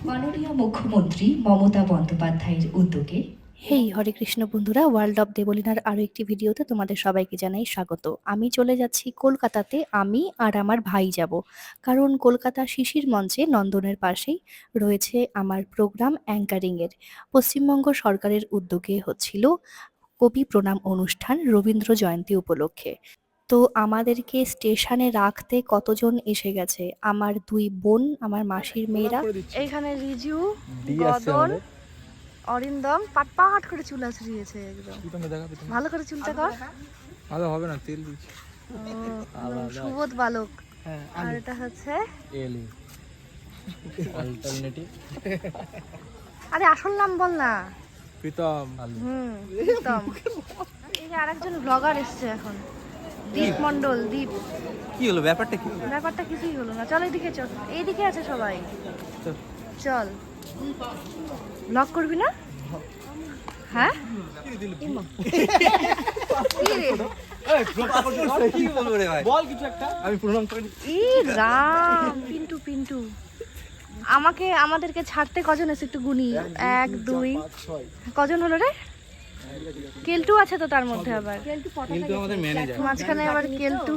মাননীয় মুখ্যমন্ত্রী মমতা বন্দ্যোপাধ্যায়ের উদ্যোগে হেই হরে কৃষ্ণ বন্ধুরা, ওয়ার্ল্ড অফ দেবলীনার আরো একটি ভিডিওতে তোমাদের সবাইকে জানাই স্বাগত। আমি চলে যাচ্ছি কলকাতাতে। আমি আর আমার ভাই যাব, কারণ কলকাতা শিশির মঞ্চে নন্দনের পাশেই রয়েছে আমার প্রোগ্রাম অ্যাঙ্কারিং এর। পশ্চিমবঙ্গ সরকারের উদ্যোগে হচ্ছিল কবি প্রণাম অনুষ্ঠান রবীন্দ্র জয়ন্তী উপলক্ষে। তো আমাদেরকে স্টেশনে রাখতে কতজন এসে গেছে, আমার দুই বোন, আমার মাসির মেয়েরা। এইখানে রিজু, গদন, অরিন্দম পাট করে চুল আছড়িয়েছে একদম। ভালো করে চুলটা কর। ভালো হবে না, তেল দিচ্ছি। সুবোধ বালক। আর এটা হচ্ছে এলি অল্টারনেটিভ। আরে আসল নাম বল না। প্রীতম। প্রীতম। এই যে আরেকজন ব্লগার এসছে এখন, দীপ মণ্ডল। দীপ, কি হলো ব্যাপারটা? কি ব্যাপারটা কিছুই হলো না। চল এইদিকে চল, এইদিকে আছে সবাই। চল, ব্লগ করবি না? হ্যাঁ পিন্টু পিন্টু আমাদেরকে ছাড়তে কজন এসে একটু গুনি। 1 2 কজন হলো রে? কেলটু আছে তো তার মধ্যে, আবার মাঝখানে আবার কেলটু।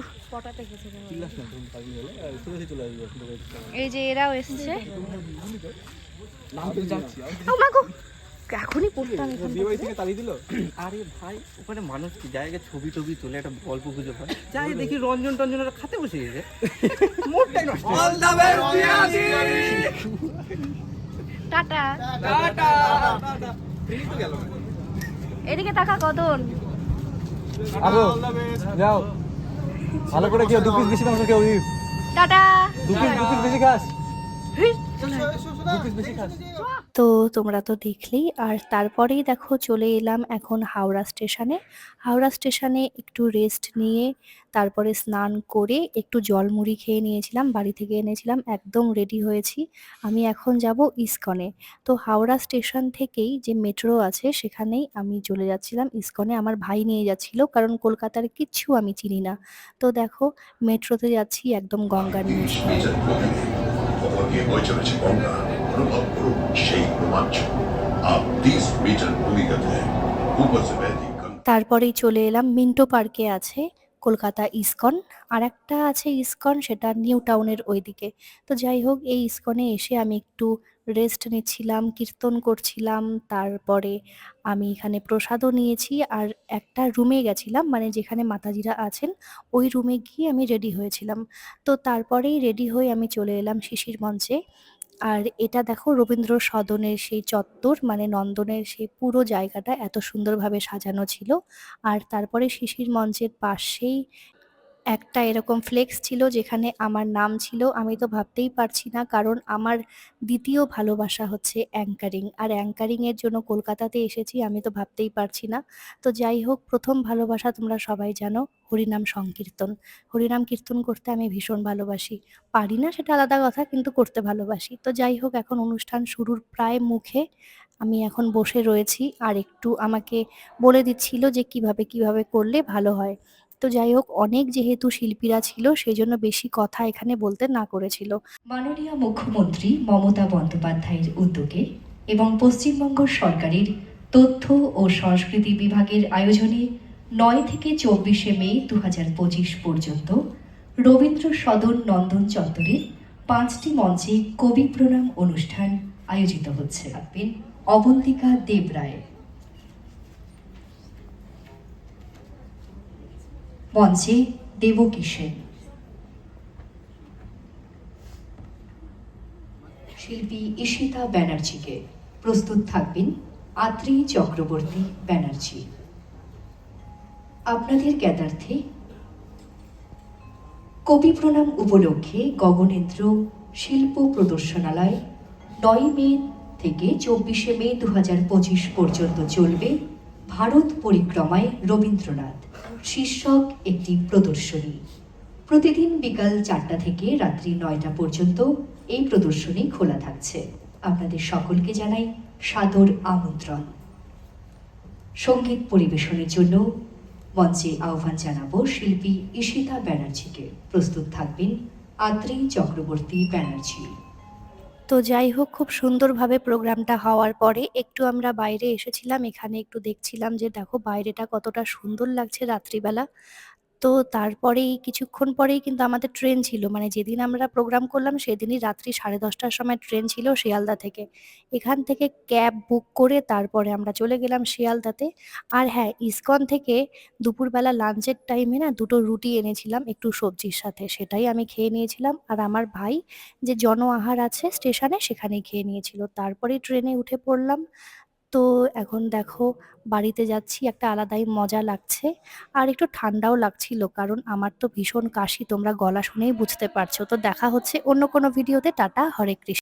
এই যে এরাও এসছে। এখনই পড়তাম। আরে ভাই, ওখানে মানুষ কি জায়গায় ছবি টবি তোলে, একটা গল্প গুজব হয়, যাই দেখি রঞ্জন টঞ্জন ওরা খাতে বসে গেছে। টাটা। এদিকে তাকা কদন। যাও, ভালো করে কেউ 2 পিস বেশি মাংস কেউ টাটা। 2 পিস বেশি খাস। তো তোমরা তো দেখলেই। আর তারপরেই দেখো চলে এলাম এখন হাওড়া স্টেশনে। হাওড়া স্টেশনে একটু রেস্ট নিয়ে তারপরে স্নান করে একটু জলমুড়ি খেয়ে নিয়েছিলাম, বাড়ি থেকে এনেছিলাম। একদম রেডি হয়েছি, আমি এখন যাব ইসকনে। তো হাওড়া স্টেশন থেকেই যে মেট্রো আছে সেখানেই আমি চলে যাচ্ছিলাম ইসকনে। আমার ভাই নিয়ে যাচ্ছিল, কারণ কলকাতার কিচ্ছু আমি চিনি না। তো দেখো মেট্রোতে যাচ্ছি একদম গঙ্গার নিচে। গিয়ে বয়ে চলেছে গঙ্গা, অনুভব করুন সেই রোমাঞ্চ। आप 30 मीटर भूमिगत है, ऊपर से बहती गंगा। তারপরেই চলে এলাম মিন্টো পার্কে আছে কলকাতা ইসকন, আর একটা আছে ইসকন সেটা নিউ টাউনের ওইদিকে। তো যাই হোক, এই ইসকনে এসে আমি একটু রেস্ট নিচ্ছিলাম, কীর্তন করছিলাম। তারপরে আমি এখানে প্রসাদও নিয়েছি, আর একটা রুমে গেছিলাম, মানে যেখানে মাতাজিরা আছেন ওই রুমে গিয়ে আমি রেডি হয়েছিলাম। তো তারপরেই রেডি হয়ে আমি চলে এলাম শিশির মঞ্চে। আর এটা দেখো রবীন্দ্র সদনের সেই চত্বর, মানে নন্দনের সেই পুরো জায়গাটা এত সুন্দরভাবে সাজানো ছিল। আর তারপরে শিশির মঞ্চের পাশেই একটা এরকম ফ্লেক্স ছিল যেখানে আমার নাম ছিল। আমি তো ভাবতেই পারছি না, কারণ আমার দ্বিতীয় ভালোবাসা হচ্ছে অ্যাঙ্কারিং, আর অ্যাঙ্কারিং এর জন্য কলকাতাতে এসেছি। আমি তো ভাবতেই পারছি না। তো যাই হোক, প্রথম ভালোবাসা তোমরা সবাই জানো, হরিনাম সংকীর্তন। হরিনাম কীর্তন করতে আমি ভীষণ ভালোবাসি। পারি না সেটা আলাদা কথা, কিন্তু করতে ভালোবাসি। তো যাই হোক, এখন অনুষ্ঠান শুরুর প্রায় মুখে। আমি এখন বসে রয়েছি, আর একটু আমাকে বলে দিচ্ছিল যে কিভাবে কিভাবে করলে ভালো হয়। তো যাই হোক, অনেক যেহেতু শিল্পীরা ছিল সেই জন্য বেশি কথা এখানে বলতে না করেছিল। মাননীয় মুখ্যমন্ত্রী মমতা বন্দ্যোপাধ্যায়ের উদ্যোগে এবং পশ্চিমবঙ্গ সরকারের তথ্য ও সংস্কৃতি বিভাগের আয়োজনে 9 থেকে 24শে মে 2025 পর্যন্ত রবীন্দ্র সদন নন্দন চত্বরে 5টি মঞ্চে কবি প্রণাম অনুষ্ঠান আয়োজিত হচ্ছে। থাকবেন অবন্তিকা দেব রায়, মঞ্চে দেবকী সেন, শিল্পী ঈশিতা ব্যানার্জিকে, প্রস্তুত থাকবেন আত্রি চক্রবর্তী ব্যানার্জি। আপনাদের জ্ঞাতার্থে কবি প্রণাম উপলক্ষে গগনেন্দ্র শিল্প প্রদর্শনালয় 9 মে থেকে 24শে মে 2025 পর্যন্ত চলবে ভারত পরিক্রমায় রবীন্দ্রনাথ শীর্ষক একটি প্রদর্শনী। প্রতিদিন বিকাল 4টা থেকে রাত্রি 9টা পর্যন্ত এই প্রদর্শনী খোলা থাকছে। আপনাদের সকলকে জানাই সাদর আমন্ত্রণ। সঙ্গীত পরিবেশনের জন্য মঞ্চে আহ্বান জানাবো শিল্পী ঈশিতা ব্যানার্জিকে। প্রস্তুত থাকবেন আদ্রি চক্রবর্তী ব্যানার্জি। তো যাই হোক, খুব সুন্দরভাবে প্রোগ্রামটা হওয়ার পরে একটু আমরা বাইরে এসেছিলাম। এখানে একটু দেখছিলাম যে দেখো বাইরেটা কতটা সুন্দর লাগছে রাত্রিবেলা। তো তারপরেই কিছুক্ষণ পরেই কিন্তু আমাদের ট্রেন ছিল। মানে যেদিন আমরা প্রোগ্রাম করলাম সেদিনই রাত্রি 10:30টার সময় ট্রেন ছিল শিয়ালদা থেকে। এখান থেকে ক্যাব বুক করে তারপরে আমরা চলে গেলাম শিয়ালদাতে। আর হ্যাঁ, ইসকন থেকে দুপুরবেলা লাঞ্চের টাইমে না 2টো রুটি এনেছিলাম একটু সবজির সাথে। সেটাই আমি খেয়ে নিয়েছিলাম। আর আমার ভাই যে জন আহার আছে স্টেশনে সেখানেই খেয়ে নিয়েছিল। তারপরেই ট্রেনে উঠে পড়লাম। তো এখন দেখো বাড়িতে যাচ্ছি, একটা আলাদাই মজা লাগছে। আর একটু ঠান্ডাও লাগছিল কারণ আমার তো ভীষণ কাশি, তোমরা গলা শুনেই বুঝতে পারছো। তো দেখা হচ্ছে অন্য কোনো ভিডিওতে। টাটা, হরে কৃষ্ণ।